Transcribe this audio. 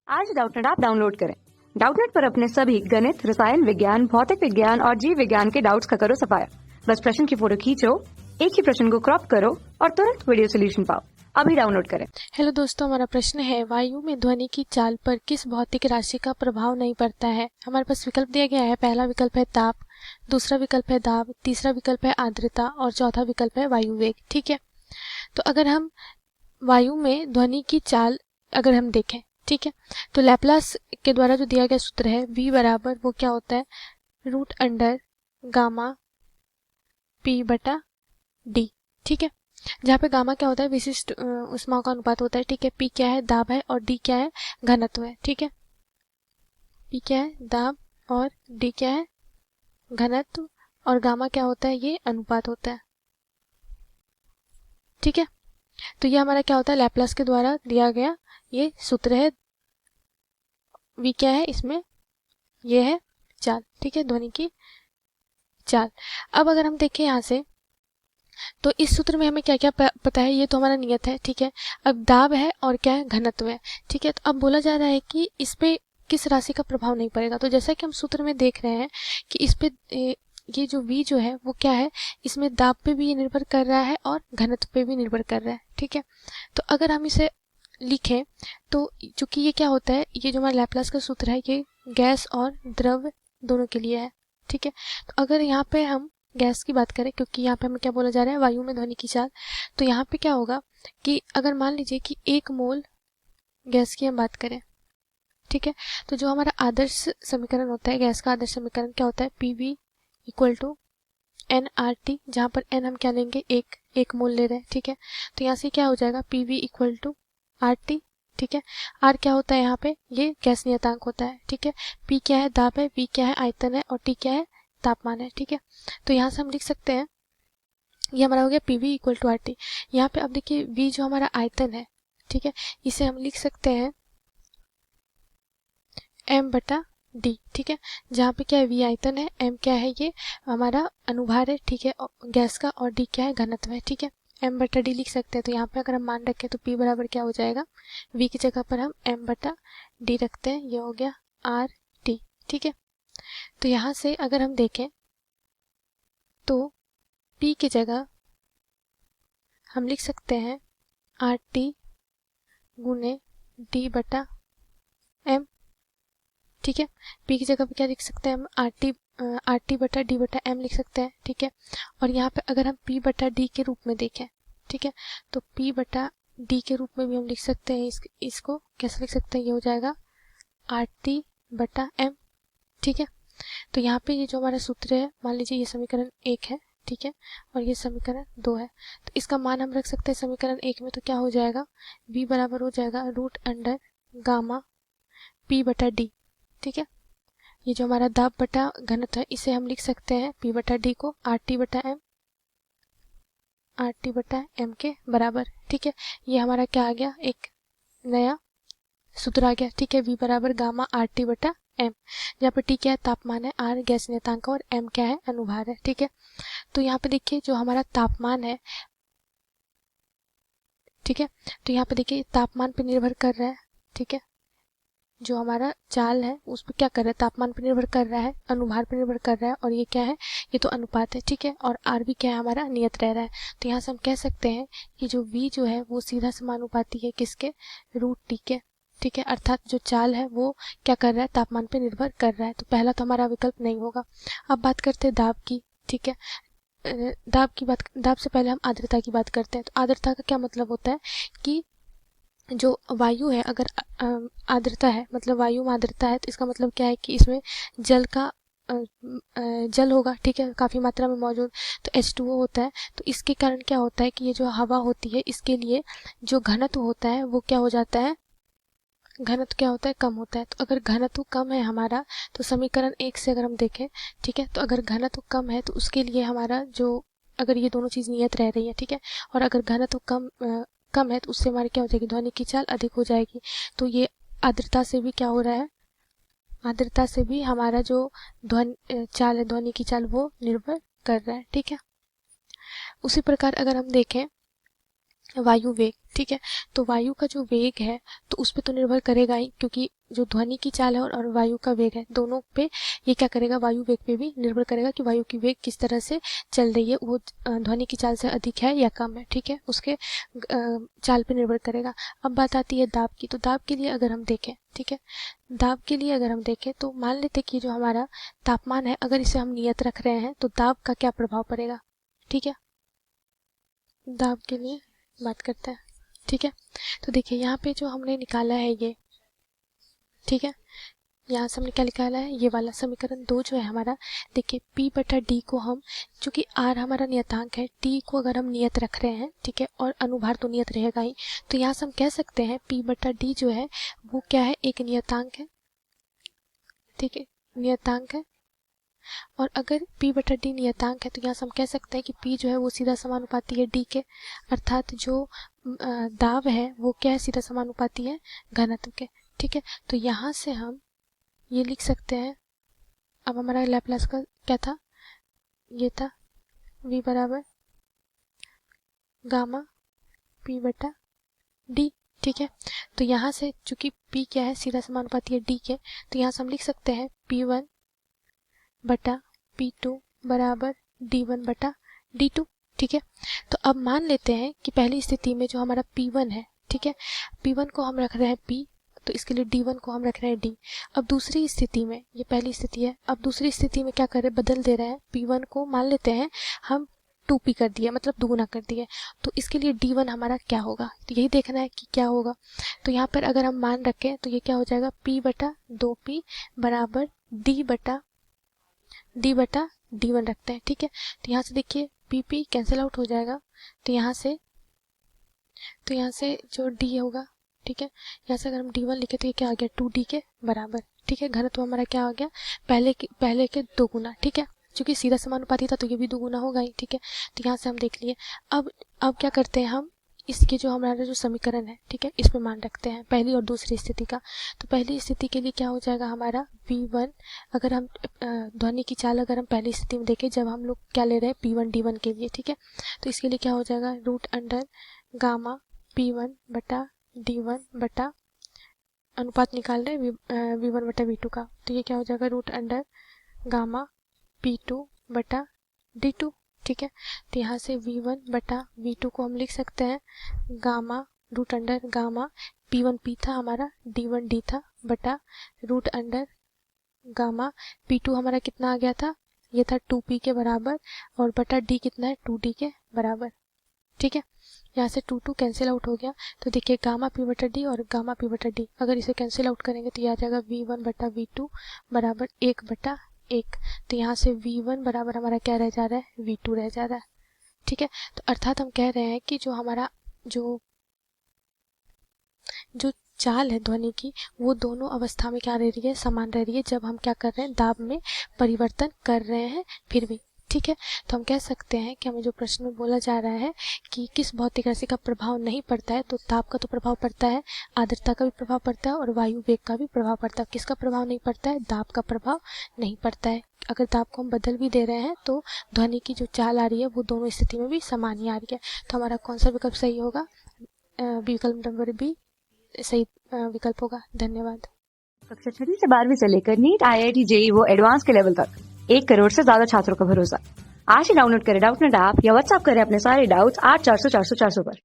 आज Doubtnut app download करें। Doubtnut पर अपने सभी गणित, रसायन विज्ञान, भौतिक विज्ञान और जीव विज्ञान के डाउट्स का करो सफाया। बस प्रश्न की फोटो खींचो, एक ही प्रश्न को क्रॉप करो और तुरंत वीडियो सोल्यूशन पाओ। अभी डाउनलोड करें। हेलो दोस्तों, हमारा प्रश्न है वायु में ध्वनि की चाल पर किस भौतिक राशि का प्रभाव नहीं पड़ता है। हमारे पास विकल्प दिया गया है। पहला विकल्प है ताप, दूसरा विकल्प है दाब, तीसरा विकल्प है आर्द्रता और चौथा विकल्प है वायु वेग। ठीक है, तो अगर हम वायु में ध्वनि की चाल अगर हम देखें, ठीक है, तो लैप्लास के द्वारा जो दिया गया सूत्र है v बराबर वो क्या होता है, रूट अंडर गामा p बटा d। ठीक है, जहाँ पे गामा क्या होता है, विशिष्ट ऊष्माओं का अनुपात होता है। ठीक है, p क्या है, दाब है, और d क्या है, घनत्व है। ठीक है, p क्या है, दाब, और d क्या है, घनत्व, और गामा क्या होता है, ये अनुपात होता है। ठीक है, तो ये हमारा क्या होता है, लैप्लास के द्वारा दिया गया ये सूत्र है। v क्या है, इसमें ये है चाल। ठीक है, ध्वनि की चाल। अब अगर हम देखें यहाँ से, तो इस सूत्र में हमें क्या क्या पता है, ये तो हमारा नियत है। ठीक है, अब दाब है और क्या है, घनत्व है। ठीक है, तो अब बोला जा रहा है कि इस पे किस राशि का प्रभाव नहीं पड़ेगा। तो जैसा कि हम सूत्र में देख रहे हैं कि इस पे ये जो v जो है वो क्या है, इसमें दाब पे भी निर्भर कर रहा है और घनत्व पे भी निर्भर कर रहा है। ठीक है, तो अगर हम इसे लिखें तो चूंकि ये क्या होता है, ये जो हमारा लैप्लास का सूत्र है ये गैस और द्रव दोनों के लिए है। ठीक है, तो अगर यहाँ पे हम गैस की बात करें, क्योंकि यहाँ पे हमें क्या बोला जा रहा है, वायु में ध्वनि की चाल, तो यहाँ पे क्या होगा कि अगर मान लीजिए कि 1 मोल गैस की हम बात करें, ठीक है, तो जो हमारा आदर्श समीकरण होता है, गैस का आदर्श समीकरण क्या होता है, PV equal to N R T, जहाँ पर एन हम क्या लेंगे, एक मोल ले रहे हैं। ठीक है, तो यहाँ से क्या हो जाएगा, PV equal to R T. ठीक है, आर क्या होता है, यहाँ पे ये गैस नियतांक होता है। ठीक है, पी क्या है, दाब है, वी क्या है, आयतन है, और टी क्या है, तापमान है। ठीक है, तो यहाँ से हम लिख सकते हैं, ये हमारा हो गया PV equal to R T. यहाँ पे अब देखिए वी जो हमारा आयतन है, ठीक है, इसे हम लिख सकते हैं एम बटा डी। ठीक है, जहाँ पे क्या है, वी आयतन है, एम क्या है, ये हमारा अनुभार है। ठीक है, गैस का, और डी क्या है, घनत्व है। ठीक है, एम बटा डी लिख सकते हैं। तो यहाँ पे अगर हम मान रखें तो पी बराबर क्या हो जाएगा, वी की जगह पर हम एम बटा डी रखते हैं, ये हो गया आर टी। ठीक है, तो यहाँ से अगर हम देखें तो पी की जगह हम लिख सकते हैं आर टी गुने डी बटा एम। ठीक है, पी की जगह पे क्या लिख सकते हैं हम, आर टी बटा डी बटा एम लिख सकते हैं। ठीक है, और यहाँ पे अगर हम पी बटा डी के रूप में देखें, ठीक है, तो पी बटा डी के रूप में भी हम लिख सकते हैं। इसको कैसे लिख सकते हैं, ये हो जाएगा आर टी बटा एम। ठीक है, तो यहाँ पे ये जो हमारा सूत्र है, मान लीजिए ये समीकरण 1 है, ठीक है, और ये समीकरण 2 है, तो इसका मान हम रख सकते हैं समीकरण 1 में, तो क्या हो जाएगा, v बराबर हो जाएगा रूट अंडर गामा p बटा d। ठीक है, ये जो हमारा दाब बटा घनत्व है, इसे हम लिख सकते हैं p बटा d को आर टी बटा m के बराबर। ठीक है, ये हमारा क्या आ गया, एक नया सूत्र आ गया। ठीक है, v बराबर गामा आर टी बटा एम, जहाँ पे टी क्या है, तापमान है, आर गैस नियतांक और एम क्या है, अनुभार है। ठीक है, तो यहाँ पे देखिए जो हमारा तापमान है, ठीक है, तो यहाँ पे देखिए तापमान पे निर्भर कर रहा है। ठीक है, जो हमारा चाल है उस पर क्या कर रहा है, तापमान पर निर्भर कर रहा है, अनुभार पर निर्भर कर रहा है, और ये क्या है, ये तो अनुपात है। ठीक है, और आर भी क्या है, हमारा नियत रह रहा है। तो यहाँ से हम कह सकते हैं कि जो v जो है वो सीधा समानुपाती है किसके, रूट टी के। ठीक है, अर्थात जो चाल है वो क्या कर रहा है, तापमान पर निर्भर कर रहा है। तो पहला तो हमारा विकल्प नहीं होगा। अब बात करते हैं दाब की। ठीक है, दाब से पहले हम आर्द्रता की बात करते हैं। तो आर्द्रता का क्या मतलब होता है कि जो वायु है, अगर आर्द्रता है, मतलब वायु में आर्द्रता है, तो इसका मतलब क्या है कि इसमें जल का जल होगा। ठीक है, काफ़ी मात्रा में मौजूद, तो H2O होता है। तो इसके कारण क्या होता है कि ये जो हवा होती है, इसके लिए जो घनत्व होता है वो क्या हो जाता है, घनत्व क्या होता है, कम होता है। तो अगर घनत्व कम है हमारा, तो समीकरण 1 से अगर हम देखें, ठीक है, तो अगर घनत्व कम है तो उसके लिए हमारा जो, अगर ये दोनों चीज़ नियत रह रही है, ठीक है, और अगर घनत्व कम है तो उससे हमारी क्या हो जाएगी, ध्वनि की चाल अधिक हो जाएगी। तो ये आर्द्रता से भी क्या हो रहा है, आर्द्रता से भी हमारा जो चाल है, ध्वनि की चाल, वो निर्भर कर रहा है। ठीक है, उसी प्रकार अगर हम देखें वायु वेग, ठीक है। तो वायु का जो वेग है तो उस पे तो निर्भर करेगा ही, क्योंकि जो ध्वनि की चाल है और वायु का वेग है, दोनों पे ये क्या करेगा, वायु वेग पे भी निर्भर करेगा कि वायु की वेग किस तरह से चल रही है, वो ध्वनि की चाल से अधिक है या कम है, ठीक है, उसके चाल पे निर्भर करेगा। अब बात आती है दाब की। तो दाब के लिए अगर हम देखें, ठीक है, दाब के लिए अगर हम देखें तो मान लेते कि जो हमारा तापमान है, अगर इसे हम नियत रख रहे हैं तो दाब का क्या प्रभाव पड़ेगा, ठीक है। दाब के लिए बात करते हैं, ठीक है। तो देखिए यहाँ पे जो हमने निकाला है ये, ठीक है, यहाँ से हमने क्या निकाला है, ये वाला समीकरण 2 जो है हमारा, देखिए P बटा D को हम, चूंकि R हमारा नियतांक है, T को अगर हम नियत रख रहे हैं, ठीक है, और अनुभार तो नियत रहेगा ही, तो यहाँ से हम कह सकते हैं P बटा D जो है वो क्या है, एक नियतांक है, ठीक है, नियतांक है। और अगर P बटा D नियतांक है तो यहाँ से हम कह सकते हैं कि P जो है वो सीधा समानुपाती है D के, अर्थात जो दाब है वो क्या है, सीधा समानुपाती है घनत्व के, ठीक है। तो यहाँ से हम ये लिख सकते हैं, अब हमारा लैप्लास का क्या था, ये था V बराबर गामा P बटा D, ठीक है। तो यहाँ से चूंकि P क्या है, सीधा समानुपाती है D के, तो यहाँ से हम लिख सकते हैं P1 बटा P2 बराबर D1 बटा D2, ठीक है। तो अब मान लेते हैं कि पहली स्थिति में जो हमारा P1 है, ठीक है, P1 को हम रख रहे हैं P, तो इसके लिए D1 को हम रख रहे हैं D। अब दूसरी स्थिति में, ये पहली स्थिति है, अब दूसरी स्थिति में क्या कर रहे हैं, बदल दे रहे हैं, P1 को मान लेते हैं हम 2P कर दिया, मतलब दुगुना कर दिया, तो इसके लिए D1 हमारा क्या होगा, तो यही देखना है कि क्या होगा। तो यहाँ पर अगर हम मान रखें तो ये क्या हो जाएगा, P बटा 2P बराबर D बटा D1 रखते हैं, ठीक है। तो यहाँ से देखिए PP कैंसिल आउट हो जाएगा, तो यहाँ से जो D होगा, ठीक है, यहाँ से अगर हम D1 लिखे तो ये क्या आ गया, 2D के बराबर, ठीक है। घनत्व हमारा क्या आ गया, पहले के 2 गुना, ठीक है, क्योंकि सीधा समानुपाती था तो ये भी 2 गुना होगा ही, ठीक है। तो यहाँ से हम देख लिए। अब क्या करते हैं हम, इसके जो हमारा जो समीकरण है, ठीक है, इसमें मान रखते हैं पहली और दूसरी स्थिति का। तो पहली स्थिति के लिए क्या हो जाएगा हमारा V1, अगर हम ध्वनि की चाल अगर हम पहली स्थिति में देखें, जब हम लोग क्या ले रहे हैं P1 D1 के लिए, ठीक है, तो इसके लिए क्या हो जाएगा, रूट अंडर गामा P1 बटा D1 बटा अनुपात निकाल रहे हैं V1 बटा V2 का, तो ये क्या हो जाएगा, रूट अंडर गामा P2 बटा D2, ठीक है। तो यहाँ से V1 बटा V2 को हम लिख सकते हैं gamma root under gamma P1 P था हमारा, D1 D था, बटा रूट अंडर गामा P2 हमारा कितना आ गया था, ये था 2P के बराबर, और बटा D कितना है, 2D के बराबर, ठीक है। यहाँ से 2 कैंसिल आउट हो गया, तो देखिए गामा P बटा D और गामा P बटा D, अगर इसे कैंसिल आउट करेंगे तो ये आ जाएगा V1 बटा V2 बराबर 1 बटा 1। तो यहाँ से V1 बराबर हमारा क्या रह जा रहा है, V2 रह जा रहा है, ठीक है। तो अर्थात हम कह रहे हैं कि जो हमारा जो चाल है ध्वनि की, वो दोनों अवस्था में क्या रह रही है, समान रह रही है, जब हम क्या कर रहे हैं, दाब में परिवर्तन कर रहे हैं फिर भी, ठीक है। तो हम कह सकते हैं कि हमें जो प्रश्न में बोला जा रहा है कि किस भौतिक राशि का प्रभाव नहीं पड़ता है, तो ताप का तो प्रभाव पड़ता है, आर्द्रता का भी प्रभाव पड़ता है और वायु वेग का भी प्रभाव पड़ता है। किसका प्रभाव नहीं पड़ता है, दाब का प्रभाव नहीं पड़ता है। अगर दाब को हम बदल भी दे रहे हैं तो ध्वनि की जो चाल आ रही है वो दोनों स्थिति में भी समान ही आ रही है। तो हमारा कौन सा विकल्प सही होगा, विकल्प नंबर बी सही विकल्प होगा। धन्यवाद। कक्षा 6वीं से 12वीं से लेकर नीट, IIT, JEE वो एडवांस के लेवल तक 1 करोड़ से ज्यादा छात्रों का भरोसा। आज ही डाउनलोड करें डाउटनेट ऐप या व्हाट्सएप करें अपने सारे डाउट्स 8400 400 400 पर।